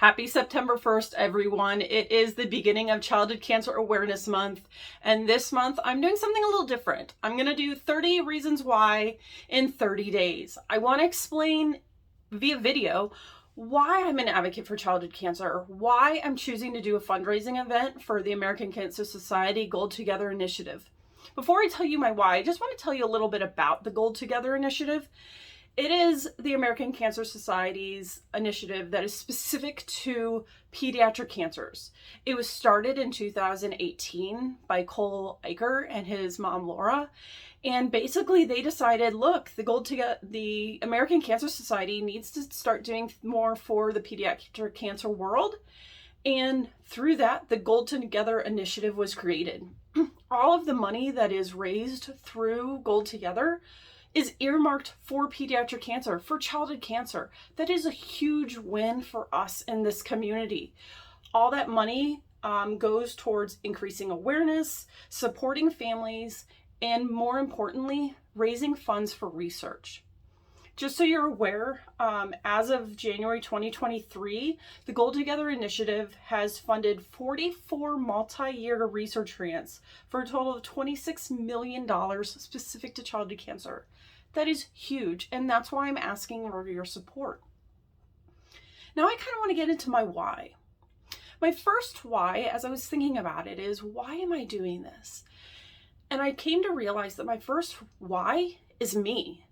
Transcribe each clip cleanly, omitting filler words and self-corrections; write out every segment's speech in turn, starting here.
Happy September 1st, everyone. It is the beginning of Childhood Cancer Awareness Month, and this month I'm doing something a little different. I'm going to do 30 reasons why in 30 days. I want to explain via video why I'm an advocate for childhood cancer, why I'm choosing to do a fundraising event for the American Cancer Society Gold Together Initiative. Before I tell you my why, I just want to tell you a little bit about the Gold Together Initiative. It is the American Cancer Society's initiative that is specific to pediatric cancers. It was started in 2018 by Cole Eicher and his mom, Laura. And basically they decided, look, the American Cancer Society needs to start doing more for the pediatric cancer world. And through that, the Gold Together initiative was created. All of the money that is raised through Gold Together is earmarked for pediatric cancer, for childhood cancer. That is a huge win for us in this community. All that money goes towards increasing awareness, supporting families, and more importantly, raising funds for research. Just so you're aware, as of January 2023, the Gold Together Initiative has funded 44 multi-year research grants for a total of $26 million specific to childhood cancer. That is huge, and that's why I'm asking for your support. Now I kind of want to get into my why. My first why, as I was thinking about it, is why am I doing this? And I came to realize that my first why is me.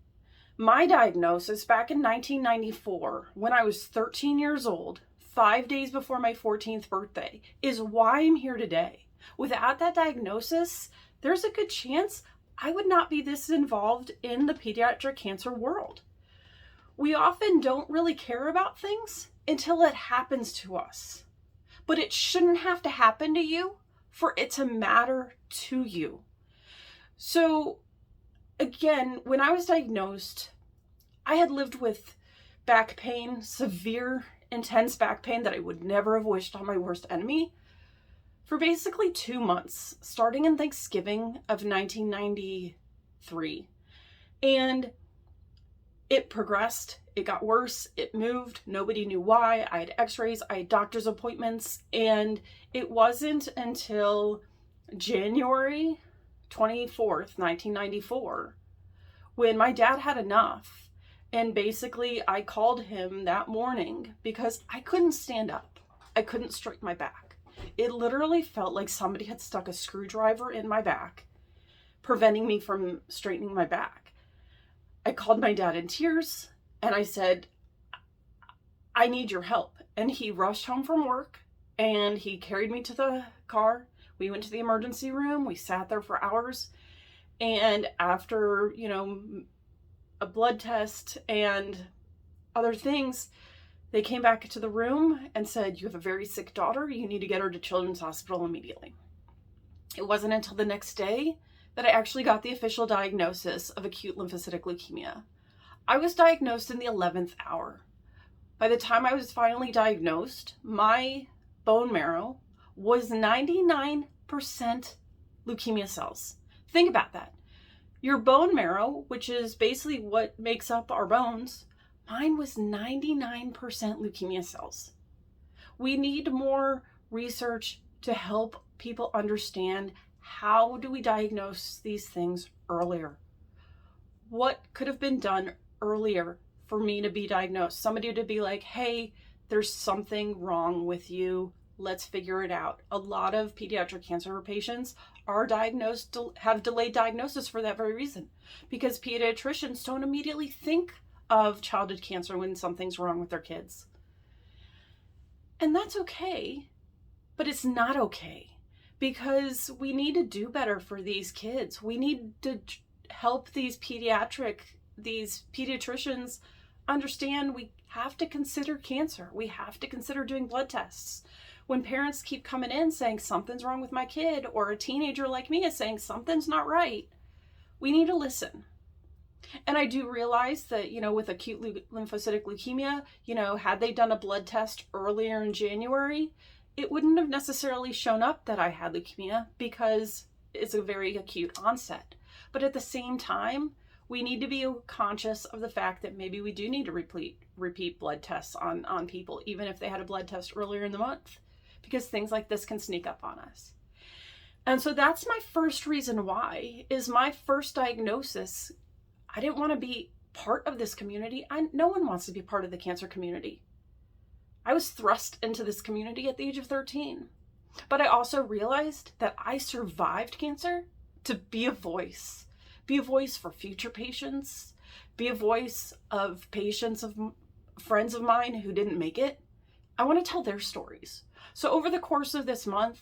My diagnosis back in 1994, when I was 13 years old, 5 days before my 14th birthday, is why I'm here today. Without that diagnosis, there's a good chance I would not be this involved in the pediatric cancer world. We often don't really care about things until it happens to us. But it shouldn't have to happen to you for it to matter to you. So again, when I was diagnosed, I had lived with back pain, severe, intense back pain that I would never have wished on my worst enemy, for basically 2 months, starting in Thanksgiving of 1993. And it progressed, it got worse, it moved, nobody knew why. I had x-rays, I had doctor's appointments, and it wasn't until January 24th, 1994, when my dad had enough. And basically I called him that morning because I couldn't stand up. I couldn't straighten my back. It literally felt like somebody had stuck a screwdriver in my back, preventing me from straightening my back. I called my dad in tears and I said, I need your help. And he rushed home from work and he carried me to the car. We went to the emergency room. We sat there for hours. And after, a blood test and other things, they came back to the room and said, you have a very sick daughter. You need to get her to Children's Hospital immediately. It wasn't until the next day that I actually got the official diagnosis of acute lymphocytic leukemia. I was diagnosed in the 11th hour. By the time I was finally diagnosed, my bone marrow was 99% leukemia cells. Think about that. Your bone marrow, which is basically what makes up our bones, mine was 99% leukemia cells. We need more research to help people understand how do we diagnose these things earlier. What could have been done earlier for me to be diagnosed? Somebody to be like, hey, there's something wrong with you. Let's figure it out. A lot of pediatric cancer patients are diagnosed, have delayed diagnosis for that very reason, because pediatricians don't immediately think of childhood cancer when something's wrong with their kids. And that's okay, but it's not okay, because we need to do better for these kids. We need to help these pediatricians understand we have to consider cancer. We have to consider doing blood tests. When parents keep coming in saying something's wrong with my kid, or a teenager like me is saying something's not right, we need to listen. And I do realize that, with acute lymphocytic leukemia, had they done a blood test earlier in January, it wouldn't have necessarily shown up that I had leukemia because it's a very acute onset. But at the same time, We need to be conscious of the fact that maybe we do need to repeat blood tests on people, even if they had a blood test earlier in the month, because things like this can sneak up on us. And so that's my first reason why, is my first diagnosis. I didn't want to be part of this community. No one wants to be part of the cancer community. I was thrust into this community at the age of 13. But I also realized that I survived cancer to be a voice for future patients, be a voice of patients of friends of mine who didn't make it. I want to tell their stories. So over the course of this month,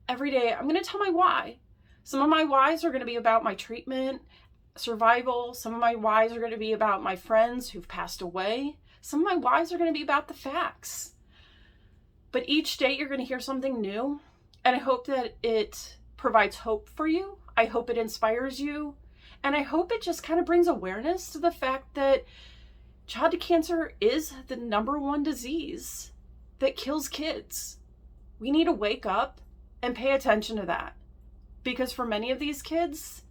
every day, I'm going to tell my why. Some of my whys are going to be about my treatment, survival. Some of my whys are going to be about my friends who've passed away. Some of my whys are going to be about the facts. But each day you're going to hear something new. And I hope that it provides hope for you. I hope it inspires you. And I hope it just kind of brings awareness to the fact that childhood cancer is the #1 disease that kills kids. We need to wake up and pay attention to that. Because for many of these kids,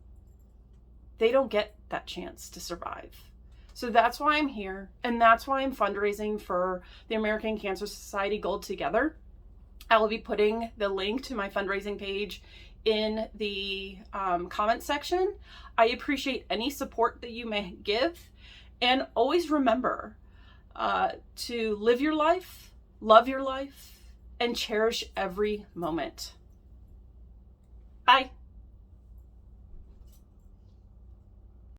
they don't get that chance to survive. So that's why I'm here. And that's why I'm fundraising for the American Cancer Society Gold Together. I will be putting the link to my fundraising page in the comment section. I appreciate any support that you may give. And always remember to live your life, love your life, and cherish every moment. Bye.